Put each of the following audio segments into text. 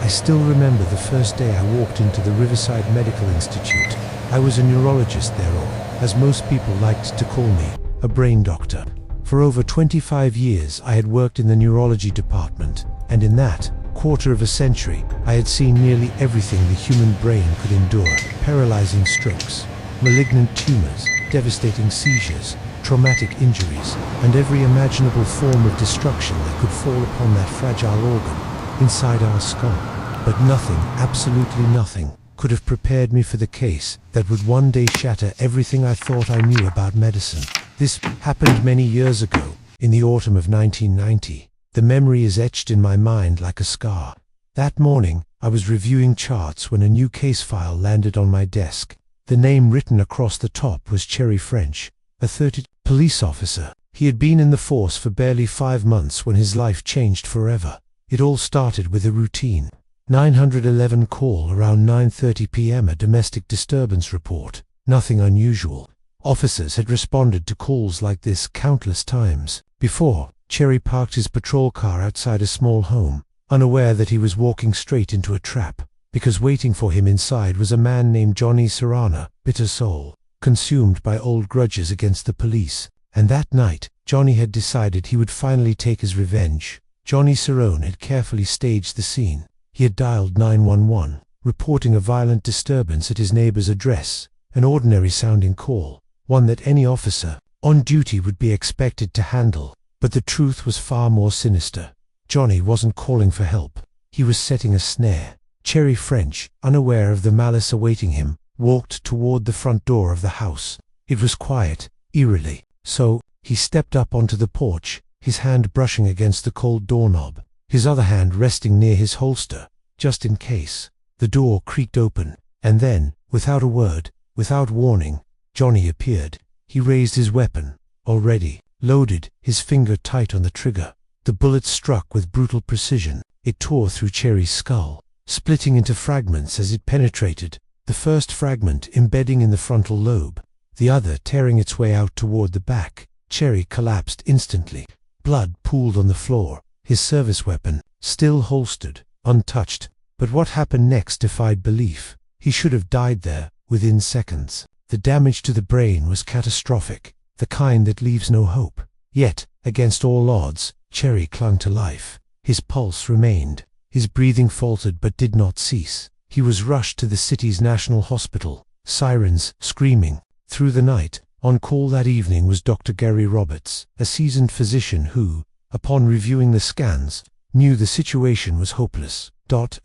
I still remember the first day I walked into the Riverside Medical Institute. I was a neurologist there, or, as most people liked to call me, a brain doctor. For over 25 years I had worked in the neurology department, and in that quarter of a century I had seen nearly everything the human brain could endure: paralyzing strokes, malignant tumors, devastating seizures, traumatic injuries, and every imaginable form of destruction that could fall upon that fragile organ inside our skull. But nothing, absolutely nothing, could have prepared me for the case that would one day shatter everything I thought I knew about medicine. This happened many years ago, in the autumn of 1990. The memory is etched in my mind like a scar. That morning, I was reviewing charts when a new case file landed on my desk. The name written across the top was Cherry French, a 30 police officer. He had been in the force for barely 5 months when his life changed forever. It all started with a routine 911 call around 9:30 p.m., a domestic disturbance report. Nothing unusual. Officers had responded to calls like this countless times before. Cherry parked his patrol car outside a small home, unaware that he was walking straight into a trap, because waiting for him inside was a man named Johnny Serrana, bitter soul, consumed by old grudges against the police. And that night, Johnny had decided he would finally take his revenge. Johnny Serrone had carefully staged the scene. He had dialed 911, reporting a violent disturbance at his neighbor's address, an ordinary-sounding call, one that any officer on duty would be expected to handle. But the truth was far more sinister. Johnny wasn't calling for help. He was setting a snare. Cherry French, unaware of the malice awaiting him, walked toward the front door of the house. It was quiet, eerily. So, he stepped up onto the porch, his hand brushing against the cold doorknob, his other hand resting near his holster, just in case. The door creaked open, and then, without a word, without warning, Johnny appeared. He raised his weapon, already loaded, his finger tight on the trigger. The bullet struck with brutal precision. It tore through Cherry's skull, splitting into fragments as it penetrated, the first fragment embedding in the frontal lobe, the other tearing its way out toward the back. Cherry collapsed instantly. Blood pooled on the floor, his service weapon, still holstered, untouched. But what happened next defied belief. He should have died there, within seconds. The damage to the brain was catastrophic, the kind that leaves no hope. Yet, against all odds, Cherry clung to life. His pulse remained. His breathing faltered but did not cease. He was rushed to the city's national hospital, sirens screaming. Through the night, on call that evening was Dr. Gary Roberts, a seasoned physician who, upon reviewing the scans, knew the situation was hopeless.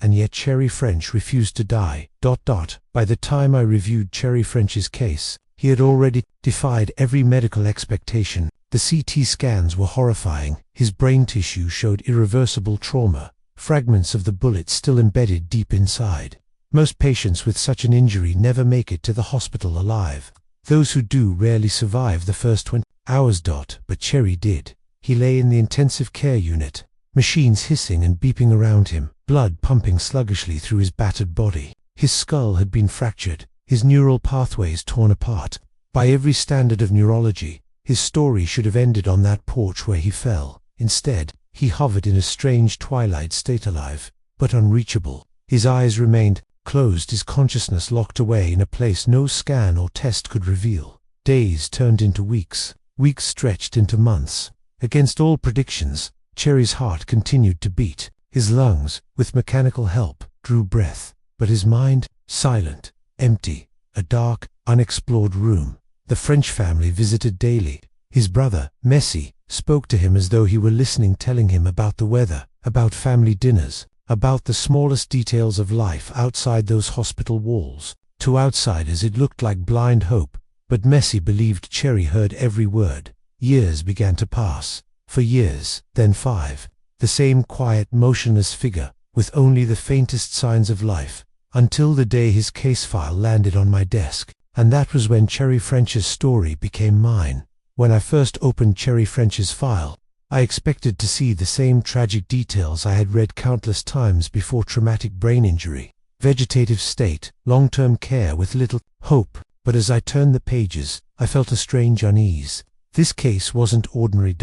And yet Cherry French refused to die. By the time I reviewed Cherry French's case, he had already defied every medical expectation. The CT scans were horrifying. His brain tissue showed irreversible trauma, fragments of the bullet still embedded deep inside. Most patients with such an injury never make it to the hospital alive. Those who do rarely survive the first 20 hours. But Cherry did. He lay in the intensive care unit, machines hissing and beeping around him, blood pumping sluggishly through his battered body. His skull had been fractured, his neural pathways torn apart. By every standard of neurology, his story should have ended on that porch where he fell. Instead, he hovered in a strange twilight state, alive, but unreachable. His eyes remained closed, his consciousness locked away in a place no scan or test could reveal. Days turned into weeks, weeks stretched into months. Against all predictions, Cherry's heart continued to beat. His lungs, with mechanical help, drew breath. But his mind, silent, empty, a dark, unexplored room. The French family visited daily. His brother, Messi, spoke to him as though he were listening, telling him about the weather, about family dinners, about the smallest details of life outside those hospital walls. To outsiders it looked like blind hope, but Messi believed Cherry heard every word. Years began to pass. 4 years, then 5. The same quiet, motionless figure, with only the faintest signs of life, until the day his case file landed on my desk. And that was when Cherry French's story became mine. When I first opened Cherry French's file, I expected to see the same tragic details I had read countless times before: traumatic brain injury, vegetative state, long-term care with little hope. But as I turned the pages, I felt a strange unease. This case wasn't ordinary.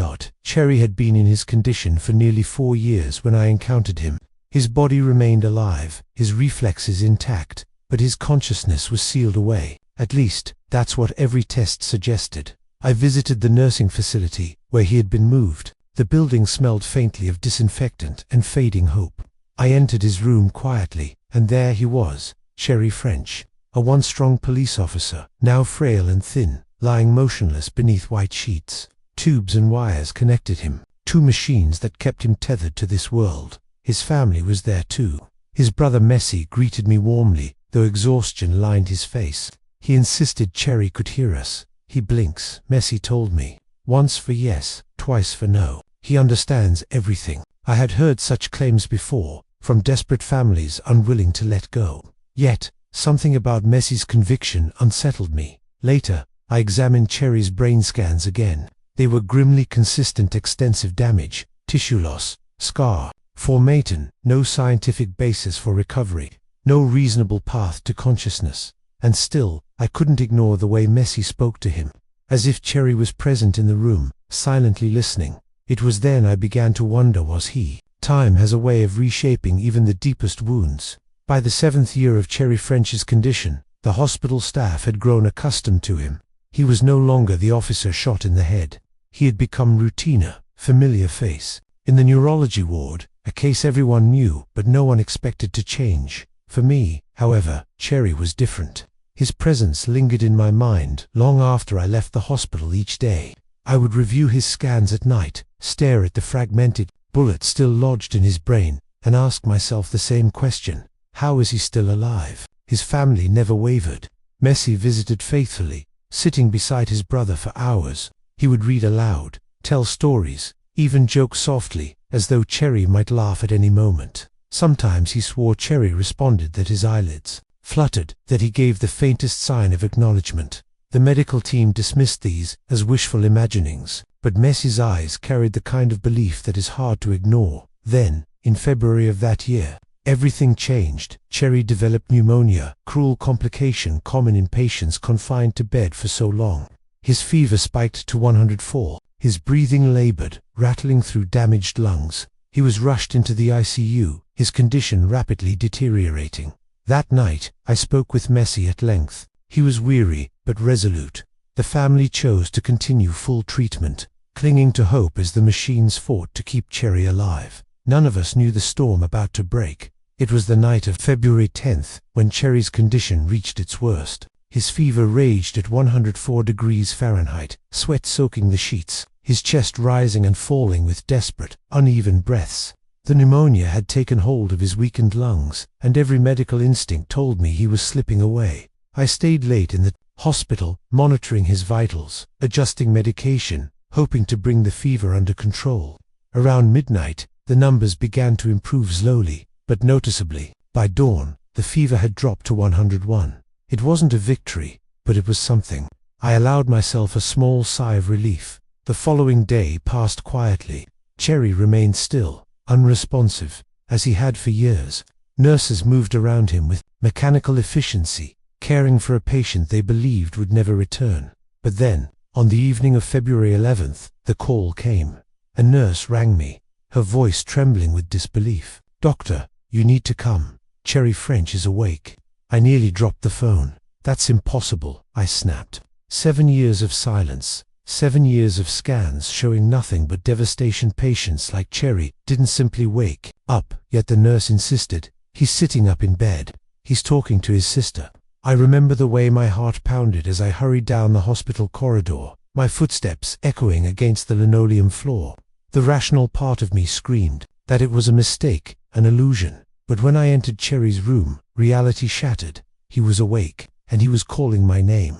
Cherry had been in his condition for nearly 4 years when I encountered him. His body remained alive, his reflexes intact, but his consciousness was sealed away. At least, that's what every test suggested. I visited the nursing facility, where he had been moved. The building smelled faintly of disinfectant and fading hope. I entered his room quietly, and there he was, Cherry French, a once strong police officer, now frail and thin, lying motionless beneath white sheets. Tubes and wires connected him, two machines that kept him tethered to this world. His family was there too. His brother Messi greeted me warmly, though exhaustion lined his face. He insisted Cherry could hear us. He blinks, Messi told me. Once for yes, twice for no. He understands everything. I had heard such claims before, from desperate families unwilling to let go. Yet, something about Messi's conviction unsettled me. Later, I examined Cherry's brain scans again. They were grimly consistent: extensive damage, tissue loss, scar, formation, no scientific basis for recovery, no reasonable path to consciousness. And still, I couldn't ignore the way Messi spoke to him, as if Cherry was present in the room, silently listening. It was then I began to wonder, was he? Time has a way of reshaping even the deepest wounds. By the 7th year of Cherry French's condition, the hospital staff had grown accustomed to him. He was no longer the officer shot in the head. He had become routine, a familiar face. In the neurology ward, a case everyone knew but no one expected to change. For me, however, Cherry was different. His presence lingered in my mind long after I left the hospital each day. I would review his scans at night, stare at the fragmented bullet still lodged in his brain, and ask myself the same question: how is he still alive? His family never wavered. Messi visited faithfully, sitting beside his brother for hours. He would read aloud, tell stories, even joke softly, as though Cherry might laugh at any moment. Sometimes he swore Cherry responded, that his eyelids fluttered, that he gave the faintest sign of acknowledgement. The medical team dismissed these as wishful imaginings, but Messi's eyes carried the kind of belief that is hard to ignore. Then, in February of that year, everything changed. Cherry developed pneumonia, cruel complication common in patients confined to bed for so long. His fever spiked to 104. His breathing labored, rattling through damaged lungs. He was rushed into the ICU, his condition rapidly deteriorating. That night, I spoke with Messi at length. He was weary, but resolute. The family chose to continue full treatment, clinging to hope as the machines fought to keep Cherry alive. None of us knew the storm about to break. It was the night of February 10th, when Cherry's condition reached its worst. His fever raged at 104 degrees Fahrenheit, sweat soaking the sheets, his chest rising and falling with desperate, uneven breaths. The pneumonia had taken hold of his weakened lungs, and every medical instinct told me he was slipping away. I stayed late in the hospital, monitoring his vitals, adjusting medication, hoping to bring the fever under control. Around midnight, the numbers began to improve slowly, but noticeably. By dawn, the fever had dropped to 101. It wasn't a victory, but it was something. I allowed myself a small sigh of relief. The following day passed quietly. Cherry remained still, unresponsive, as he had for years. Nurses moved around him with mechanical efficiency, caring for a patient they believed would never return. But then, on the evening of February 11th, the call came. A nurse rang me, her voice trembling with disbelief. "Doctor, you need to come. Cherry French is awake." I nearly dropped the phone. "That's impossible," I snapped. 7 years of silence, 7 years of scans showing nothing but devastation. Patients like Cherry didn't simply wake up, yet the nurse insisted. "He's sitting up in bed. He's talking to his sister." I remember the way my heart pounded as I hurried down the hospital corridor, my footsteps echoing against the linoleum floor. The rational part of me screamed that it was a mistake, an illusion. But when I entered Cherry's room, reality shattered. He was awake, and he was calling my name.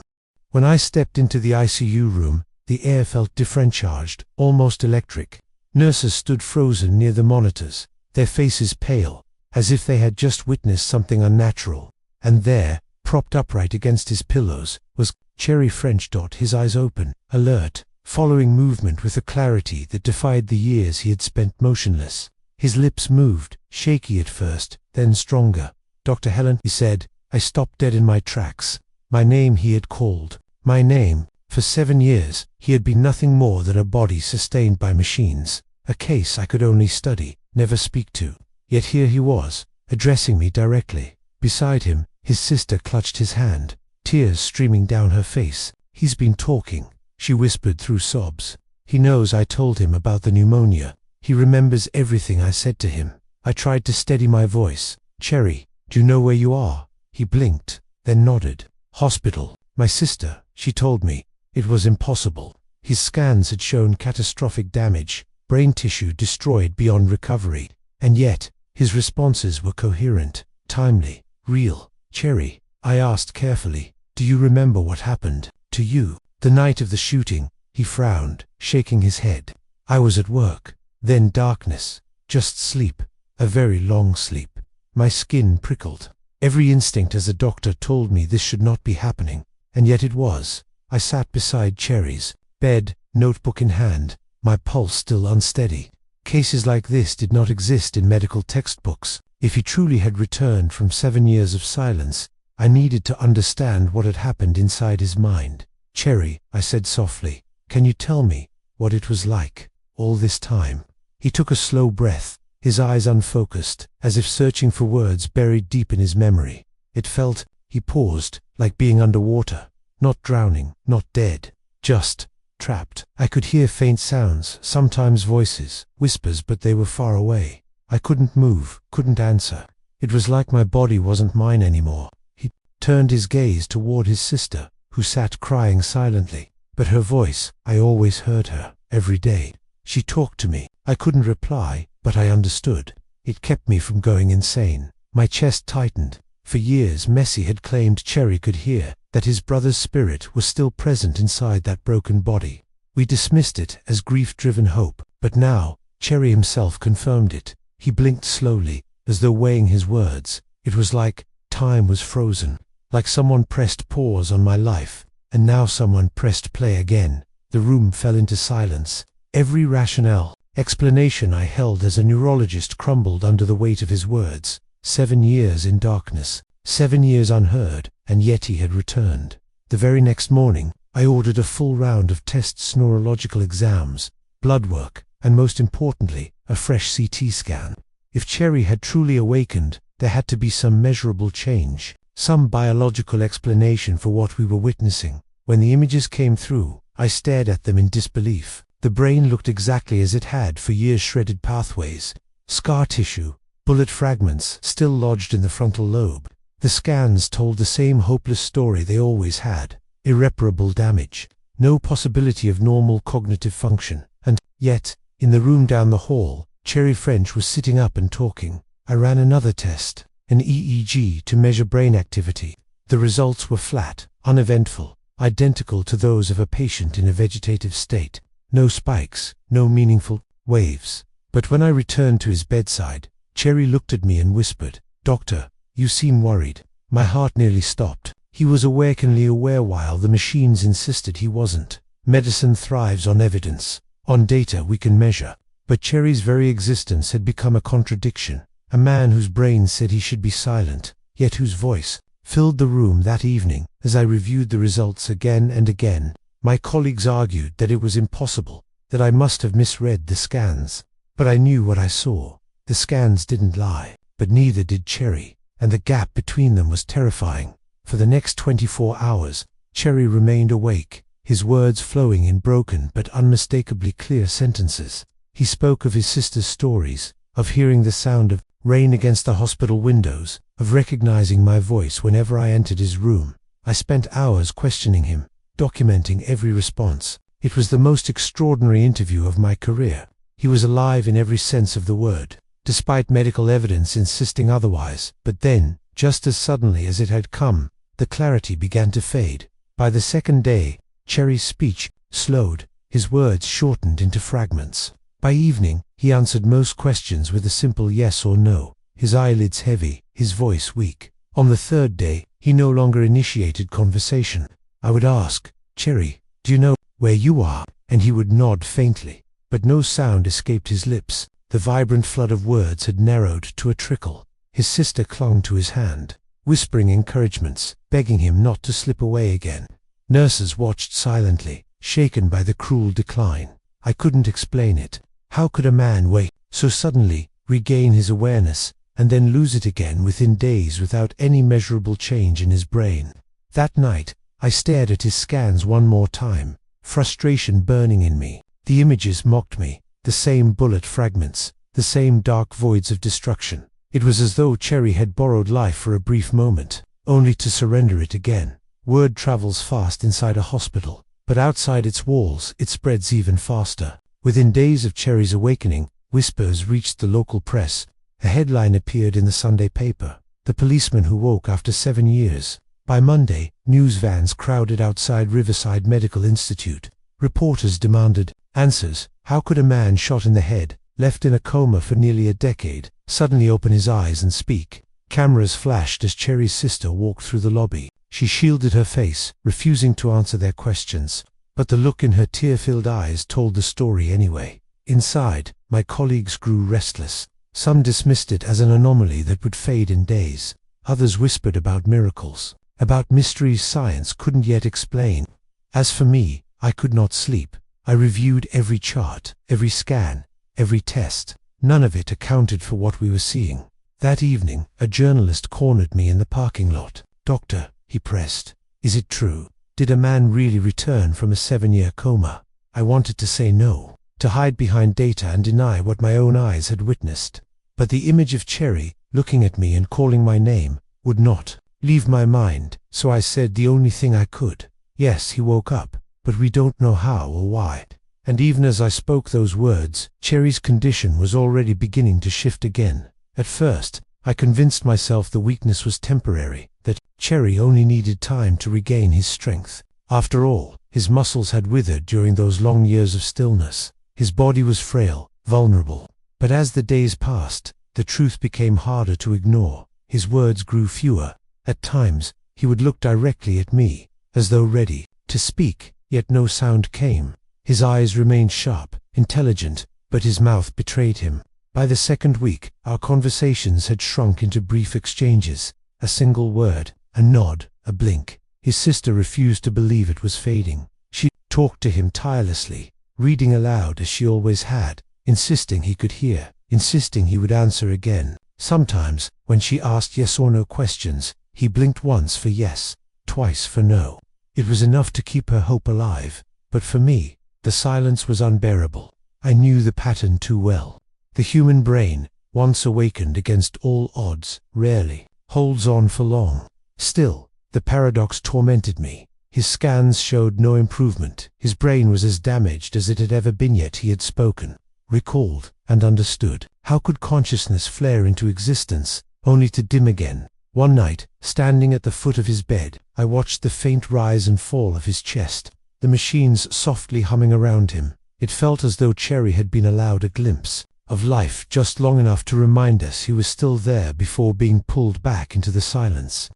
When I stepped into the ICU room, the air felt differentiated, almost electric. Nurses stood frozen near the monitors, their faces pale, as if they had just witnessed something unnatural. And there, propped upright against his pillows, was Cherry French. His eyes open, alert, following movement with a clarity that defied the years he had spent motionless. His lips moved, shaky at first, then stronger. "Dr. Helen," he said. I stopped dead in my tracks. My name he had called. My name. For 7 years, he had been nothing more than a body sustained by machines, a case I could only study, never speak to. Yet here he was, addressing me directly. Beside him, his sister clutched his hand, tears streaming down her face. "He's been talking," she whispered through sobs. "He knows I told him about the pneumonia. He remembers everything I said to him." I tried to steady my voice. "Cherry, do you know where you are?" He blinked, then nodded. "Hospital. My sister, she told me. It was impossible." His scans had shown catastrophic damage, brain tissue destroyed beyond recovery. And yet, his responses were coherent, timely, real. "Cherry," I asked carefully, "do you remember what happened to you the night of the shooting?" He frowned, shaking his head. "I was at work. Then darkness. Just sleep. A very long sleep." My skin prickled. Every instinct as a doctor told me this should not be happening, and yet it was. I sat beside Cherry's bed, notebook in hand, my pulse still unsteady. Cases like this did not exist in medical textbooks. If he truly had returned from 7 years of silence, I needed to understand what had happened inside his mind. "Cherry," I said softly, "can you tell me what it was like all this time?" He took a slow breath, his eyes unfocused, as if searching for words buried deep in his memory. It felt, he paused, like being underwater, not drowning, not dead, just trapped. I could hear faint sounds, sometimes voices, whispers, but they were far away. I couldn't move, couldn't answer. It was like my body wasn't mine anymore. He turned his gaze toward his sister, who sat crying silently. But her voice, I always heard her, every day. She talked to me. I couldn't reply, but I understood. It kept me from going insane. My chest tightened. For years Messi had claimed Cherry could hear, that his brother's spirit was still present inside that broken body. We dismissed it as grief-driven hope, but now, Cherry himself confirmed it. He blinked slowly, as though weighing his words. It was like time was frozen, like someone pressed pause on my life, and now someone pressed play again. The room fell into silence. Every rationale, explanation I held as a neurologist crumbled under the weight of his words. 7 years in darkness, 7 years unheard, and yet he had returned. The very next morning, I ordered a full round of tests, neurological exams, blood work, and most importantly, a fresh CT scan. If Cherry had truly awakened, there had to be some measurable change, some biological explanation for what we were witnessing. When the images came through, I stared at them in disbelief. The brain looked exactly as it had for years: shredded pathways, scar tissue, bullet fragments still lodged in the frontal lobe. The scans told the same hopeless story they always had: irreparable damage, no possibility of normal cognitive function. And yet, in the room down the hall, Cherry French was sitting up and talking. I ran another test, an EEG to measure brain activity. The results were flat, uneventful, identical to those of a patient in a vegetative state. No spikes, no meaningful waves. But when I returned to his bedside, Cherry looked at me and whispered, "Doctor, you seem worried." My heart nearly stopped. He was awakeningly aware while the machines insisted he wasn't. Medicine thrives on evidence, on data we can measure. But Cherry's very existence had become a contradiction. A man whose brain said he should be silent, yet whose voice filled the room that evening. As I reviewed the results again and again, my colleagues argued that it was impossible, that I must have misread the scans. But I knew what I saw. The scans didn't lie, but neither did Cherry, and the gap between them was terrifying. For the next 24 hours, Cherry remained awake, his words flowing in broken but unmistakably clear sentences. He spoke of his sister's stories, of hearing the sound of rain against the hospital windows, of recognizing my voice whenever I entered his room. I spent hours questioning him, documenting every response. It was the most extraordinary interview of my career. He was alive in every sense of the word, despite medical evidence insisting otherwise. But then, just as suddenly as it had come, the clarity began to fade. By the second day, Cherry's speech slowed, his words shortened into fragments. By evening, he answered most questions with a simple yes or no, his eyelids heavy, his voice weak. On the third day, he no longer initiated conversation. I would ask, "Cherry, do you know where you are?" And he would nod faintly. But no sound escaped his lips. The vibrant flood of words had narrowed to a trickle. His sister clung to his hand, whispering encouragements, begging him not to slip away again. Nurses watched silently, shaken by the cruel decline. I couldn't explain it. How could a man wake so suddenly regain his awareness, and then lose it again within days without any measurable change in his brain. That night, I stared at his scans one more time, frustration burning in me. The images mocked me, the same bullet fragments, the same dark voids of destruction. It was as though Cherry had borrowed life for a brief moment, only to surrender it again. Word travels fast inside a hospital, but outside its walls it spreads even faster. Within days of Cherry's awakening, whispers reached the local press. A headline appeared in the Sunday paper: "The policeman who woke after 7 years." By Monday, news vans crowded outside Riverside Medical Institute. Reporters demanded answers. How could a man shot in the head, left in a coma for nearly a decade, suddenly open his eyes and speak? Cameras flashed as Cherry's sister walked through the lobby. She shielded her face, refusing to answer their questions, but the look in her tear-filled eyes told the story anyway. Inside, my colleagues grew restless. Some dismissed it as an anomaly that would fade in days. Others whispered about miracles, about mysteries science couldn't yet explain. As for me, I could not sleep. I reviewed every chart, every scan, every test. None of it accounted for what we were seeing. That evening, a journalist cornered me in the parking lot. "Doctor," he pressed, "is it true? Did a man really return from a 7-year coma?" I wanted to say no, to hide behind data and deny what my own eyes had witnessed. But the image of Cherry, looking at me and calling my name, would not leave my mind, so I said the only thing I could. "Yes, he woke up, but we don't know how or why." And even as I spoke those words, Cherry's condition was already beginning to shift again. At first, I convinced myself the weakness was temporary, that Cherry only needed time to regain his strength. After all, his muscles had withered during those long years of stillness. His body was frail, vulnerable. But as the days passed, the truth became harder to ignore. His words grew fewer. At times, he would look directly at me, as though ready to speak, yet no sound came. His eyes remained sharp, intelligent, but his mouth betrayed him. By the second week, our conversations had shrunk into brief exchanges, a single word, a nod, a blink. His sister refused to believe it was fading. She talked to him tirelessly, reading aloud as she always had, insisting he could hear, insisting he would answer again. Sometimes, when she asked yes or no questions, he blinked once for yes, twice for no. It was enough to keep her hope alive, but for me, the silence was unbearable. I knew the pattern too well. The human brain, once awakened against all odds, rarely holds on for long. Still, the paradox tormented me. His scans showed no improvement. His brain was as damaged as it had ever been, yet he had spoken, recalled, and understood. How could consciousness flare into existence, only to dim again? One night, standing at the foot of his bed, I watched the faint rise and fall of his chest, the machines softly humming around him. It felt as though Cherry had been allowed a glimpse of life just long enough to remind us he was still there before being pulled back into the silence.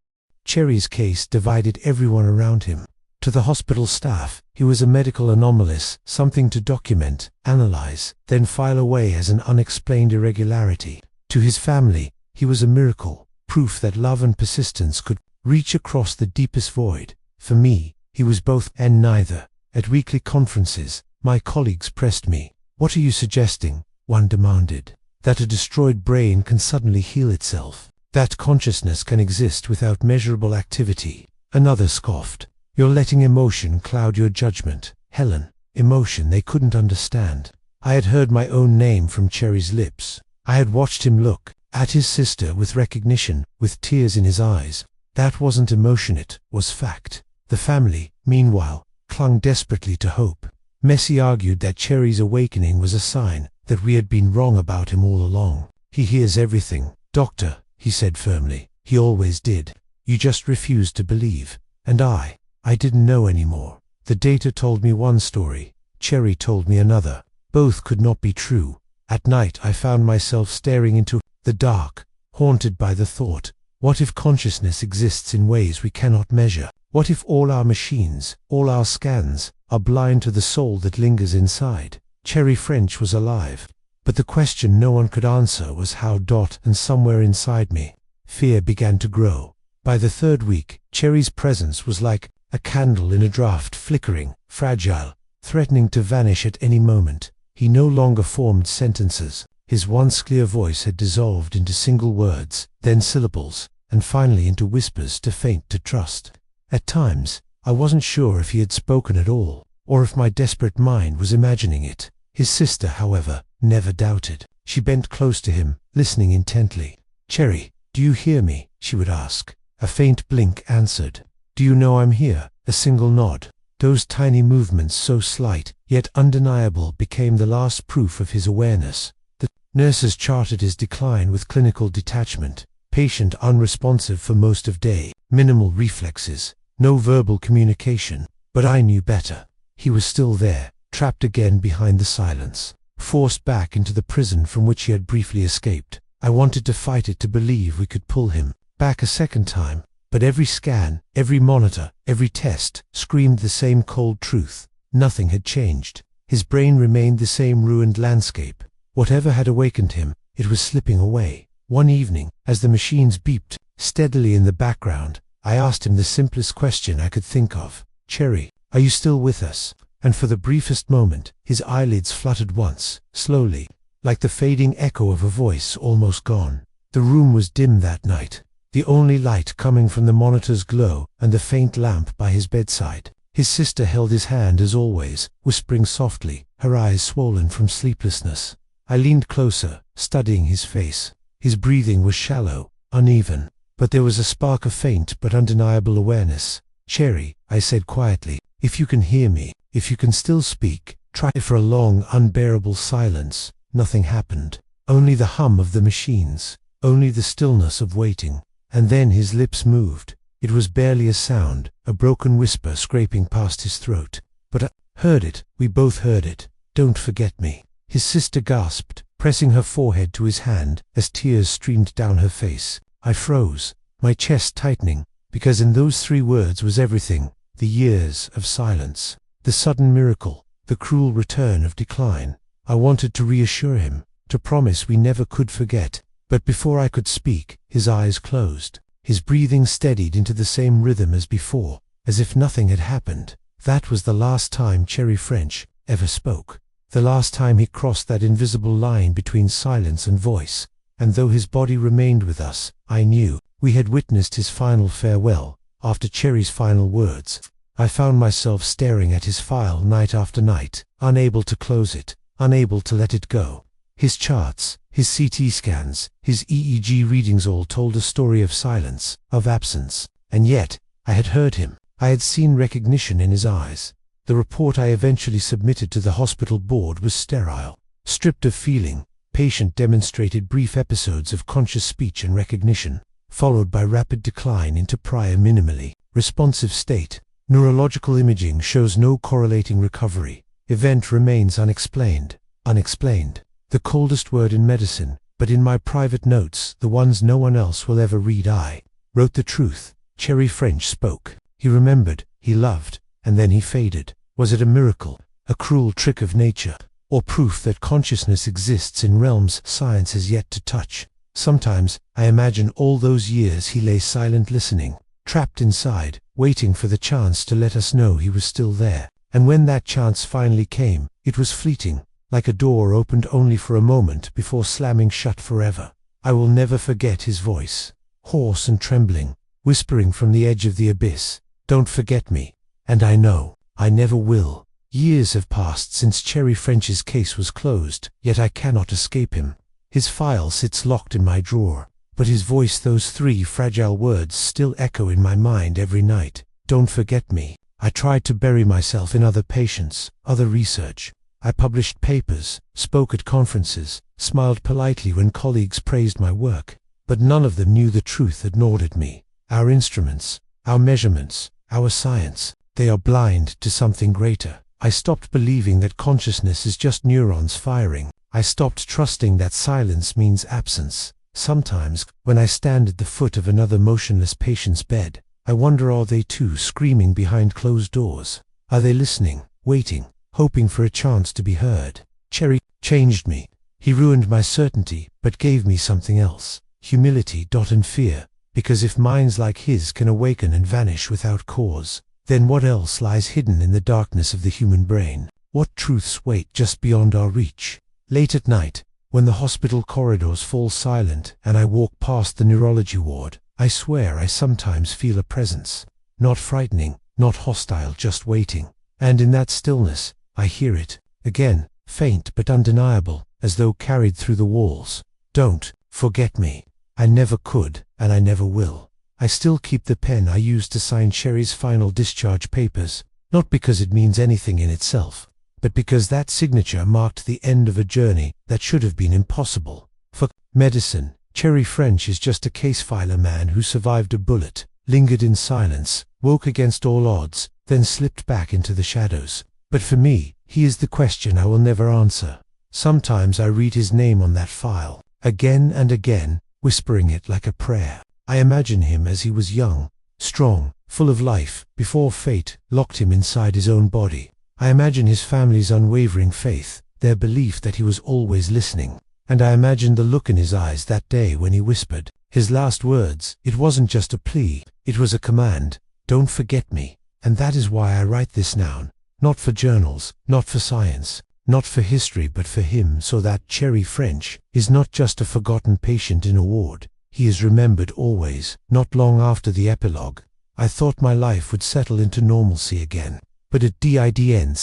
Cherry's case divided everyone around him. To the hospital staff, he was a medical anomalous, something to document, analyze, then file away as an unexplained irregularity. To his family, he was a miracle, proof that love and persistence could reach across the deepest void. For me, he was both and neither. At weekly conferences, my colleagues pressed me. "What are you suggesting?" one demanded. "That a destroyed brain can suddenly heal itself. That consciousness can exist without measurable activity." Another scoffed. "You're letting emotion cloud your judgment, Helen." Emotion they couldn't understand. I had heard my own name from Cherry's lips. I had watched him look at his sister with recognition, with tears in his eyes. That wasn't emotion, it was fact. The family, meanwhile, clung desperately to hope. Messi argued that Cherry's awakening was a sign that we had been wrong about him all along. "He hears everything, doctor," he said firmly. "He always did. You just refused to believe." And I didn't know anymore. The data told me one story, Cherry told me another. Both could not be true. At night I found myself staring into the dark, haunted by the thought, what if consciousness exists in ways we cannot measure? What if all our machines, all our scans, are blind to the soul that lingers inside? Cherry French was alive, but the question no one could answer was how. And somewhere inside me, fear began to grow. By the third week, Cherry's presence was like a candle in a draught, flickering, fragile, threatening to vanish at any moment. He no longer formed sentences. His once clear voice had dissolved into single words, then syllables, and finally into whispers too faint to trust. At times, I wasn't sure if he had spoken at all, or if my desperate mind was imagining it. His sister, however, never doubted. She bent close to him, listening intently. "Cherry, do you hear me?" she would ask. A faint blink answered. "Do you know I'm here?" A single nod. Those tiny movements, so slight, yet undeniable, became the last proof of his awareness. The nurses charted his decline with clinical detachment. Patient unresponsive for most of day, minimal reflexes, no verbal communication. But I knew better. He was still there, trapped again behind the silence, forced back into the prison from which he had briefly escaped. I wanted to fight it, to believe we could pull him back a second time. But every scan, every monitor, every test screamed the same cold truth. Nothing had changed. His brain remained the same ruined landscape. Whatever had awakened him, it was slipping away. One evening, as the machines beeped steadily in the background, I asked him the simplest question I could think of. "Cherry, are you still with us?" And for the briefest moment, his eyelids fluttered once, slowly, like the fading echo of a voice almost gone. The room was dim that night, the only light coming from the monitor's glow and the faint lamp by his bedside. His sister held his hand as always, whispering softly, her eyes swollen from sleeplessness. I leaned closer, studying his face. His breathing was shallow, uneven, but there was a spark of faint but undeniable awareness. "Cherry," I said quietly, "if you can hear me, if you can still speak, try." For a long, unbearable silence. Nothing happened. Only the hum of the machines, only the stillness of waiting. And then his lips moved. It was barely a sound, a broken whisper scraping past his throat. But I heard it, we both heard it. "Don't forget me." His sister gasped, pressing her forehead to his hand as tears streamed down her face. I froze, my chest tightening, because in those 3 words was everything: the years of silence, the sudden miracle, the cruel return of decline. I wanted to reassure him, to promise we never could forget. But before I could speak, his eyes closed. His breathing steadied into the same rhythm as before, as if nothing had happened. That was the last time Cherry French ever spoke. The last time he crossed that invisible line between silence and voice. And though his body remained with us, I knew we had witnessed his final farewell. After Cherry's final words, I found myself staring at his file night after night, unable to close it, unable to let it go. His charts, his CT scans, his EEG readings all told a story of silence, of absence. And yet, I had heard him. I had seen recognition in his eyes. The report I eventually submitted to the hospital board was sterile. Stripped of feeling, patient demonstrated brief episodes of conscious speech and recognition, followed by rapid decline into prior minimally responsive state. Neurological imaging shows no correlating recovery. Event remains unexplained. Unexplained. The coldest word in medicine, but in my private notes, the ones no one else will ever read, I wrote the truth. Cherry French spoke. He remembered, he loved, and then he faded. Was it a miracle, a cruel trick of nature, or proof that consciousness exists in realms science has yet to touch? Sometimes I imagine all those years he lay silent, listening, trapped inside, waiting for the chance to let us know he was still there. And when that chance finally came, it was fleeting, like a door opened only for a moment before slamming shut forever. I will never forget his voice, hoarse and trembling, whispering from the edge of the abyss, "Don't forget me." And I know, I never will. Years have passed since Cherry French's case was closed, yet I cannot escape him. His file sits locked in my drawer, but his voice, those 3 fragile words, still echo in my mind every night. Don't forget me. I tried to bury myself in other patients, other research. I published papers, spoke at conferences, smiled politely when colleagues praised my work, but none of them knew the truth that gnawed at me. Our instruments, our measurements, our science, they are blind to something greater. I stopped believing that consciousness is just neurons firing. I stopped trusting that silence means absence. Sometimes, when I stand at the foot of another motionless patient's bed, I wonder, are they too screaming behind closed doors? Are they listening, waiting, hoping for a chance to be heard? Cherry changed me. He ruined my certainty, but gave me something else. Humility and fear. Because if minds like his can awaken and vanish without cause, then what else lies hidden in the darkness of the human brain? What truths wait just beyond our reach? Late at night, When the hospital corridors fall silent and I walk past the neurology ward, I swear I sometimes feel a presence. Not frightening, not hostile, just waiting. And in that stillness, I hear it, again, faint but undeniable, as though carried through the walls. Don't forget me. I never could, and I never will. I still keep the pen I used to sign Sherry's final discharge papers, not because it means anything in itself, but because that signature marked the end of a journey that should have been impossible. For medicine, Cherry French is just a case filer man who survived a bullet, lingered in silence, woke against all odds, then slipped back into the shadows. But for me, he is the question I will never answer. Sometimes I read his name on that file, again and again, whispering it like a prayer. I imagine him as he was young, strong, full of life, before fate locked him inside his own body. I imagine his family's unwavering faith, their belief that he was always listening. And I imagine the look in his eyes that day when he whispered his last words. It wasn't just a plea, it was a command. Don't forget me. And that is why I write this now. Not for journals, not for science, not for history, but for him, so that Cherry French is not just a forgotten patient in a ward. He is remembered always. Not long after the epilogue, I thought my life would settle into normalcy again. But at DIDN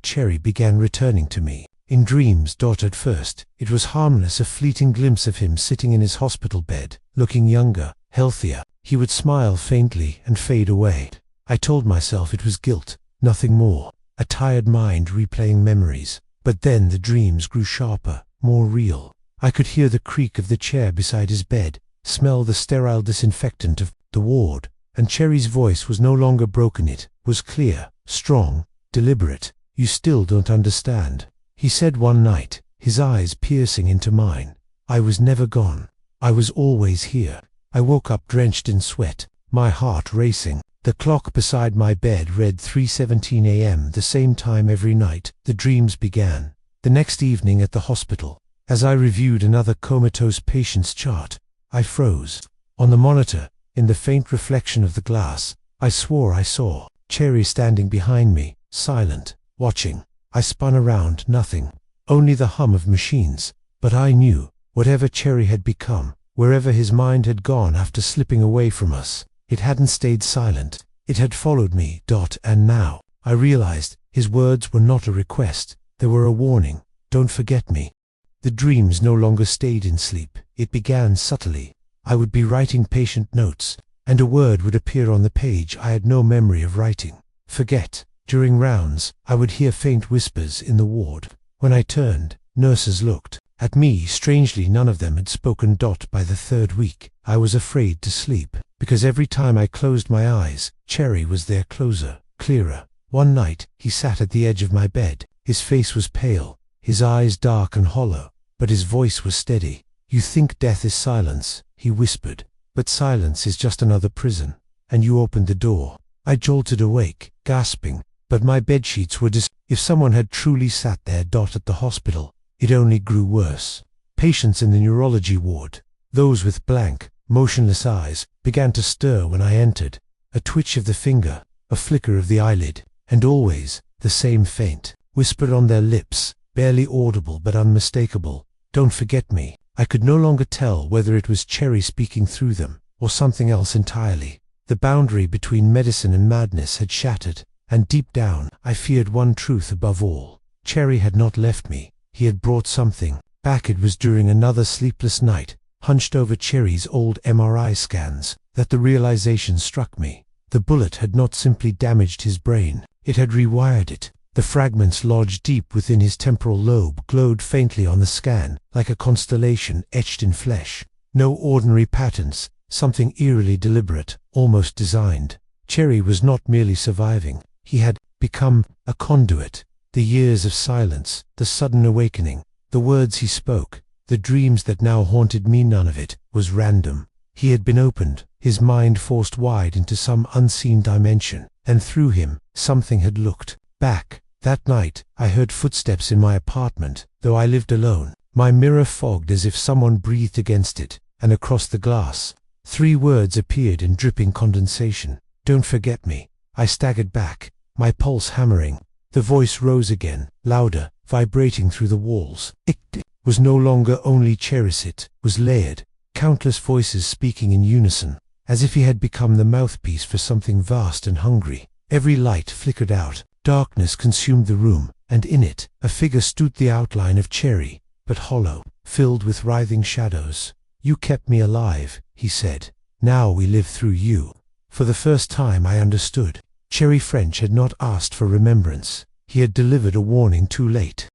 Cherry began returning to me. In dreams. At first, it was harmless, a fleeting glimpse of him sitting in his hospital bed, looking younger, healthier. He would smile faintly and fade away. I told myself it was guilt, nothing more. A tired mind replaying memories. But then the dreams grew sharper, more real. I could hear the creak of the chair beside his bed, smell the sterile disinfectant of the ward, and Cherry's voice was no longer broken. It was clear, strong, deliberate. You still don't understand, he said one night, his eyes piercing into mine. I was never gone. I was always here. I woke up drenched in sweat, my heart racing. The clock beside my bed read 3:17 a.m., the same time every night. The dreams began. The next evening at the hospital, as I reviewed another comatose patient's chart, I froze. On the monitor, in the faint reflection of the glass, I swore I saw Cherry standing behind me, silent, watching. I spun around, nothing, only the hum of machines. But I knew, whatever Cherry had become, wherever his mind had gone after slipping away from us, it hadn't stayed silent. It had followed me. And now, I realized, his words were not a request, they were a warning. Don't forget me. The dreams no longer stayed in sleep. It began subtly. I would be writing patient notes, and a word would appear on the page I had no memory of writing. Forget. During rounds, I would hear faint whispers in the ward. When I turned, nurses looked at me strangely. None of them had spoken. By the third week, I was afraid to sleep, because every time I closed my eyes, Cherry was there, closer, clearer. One night, he sat at the edge of my bed. His face was pale, his eyes dark and hollow, but his voice was steady. You think death is silence, he whispered, but silence is just another prison. And you opened the door. I jolted awake, gasping, but my bedsheets were If someone had truly sat there. At the hospital, it only grew worse. Patients in the neurology ward, those with blank, motionless eyes, began to stir when I entered. A twitch of the finger, a flicker of the eyelid, and always the same faint whisper on their lips, barely audible but unmistakable. Don't forget me. I could no longer tell whether it was Cherry speaking through them, or something else entirely. The boundary between medicine and madness had shattered, and deep down, I feared one truth above all. Cherry had not left me. He had brought something back. It was during another sleepless night, hunched over Cherry's old MRI scans, that the realization struck me. The bullet had not simply damaged his brain, it had rewired it. The fragments lodged deep within his temporal lobe glowed faintly on the scan, like a constellation etched in flesh. No ordinary patterns, something eerily deliberate, almost designed. Cherry was not merely surviving, he had become a conduit. The years of silence, the sudden awakening, the words he spoke, the dreams that now haunted me, none of it was random. He had been opened, his mind forced wide into some unseen dimension, and through him, something had looked back. That night, I heard footsteps in my apartment. Though I lived alone, my mirror fogged as if someone breathed against it, and across the glass, 3 words appeared in dripping condensation. Don't forget me. I staggered back, my pulse hammering. The voice rose again, louder, vibrating through the walls. was no longer only Cherry, it was layered, countless voices speaking in unison, as if he had become the mouthpiece for something vast and hungry. Every light flickered out, darkness consumed the room, and in it, a figure stood, the outline of Cherry, but hollow, filled with writhing shadows. "You kept me alive," he said. "Now we live through you." For the first time I understood. Cherry French had not asked for remembrance. He had delivered a warning too late.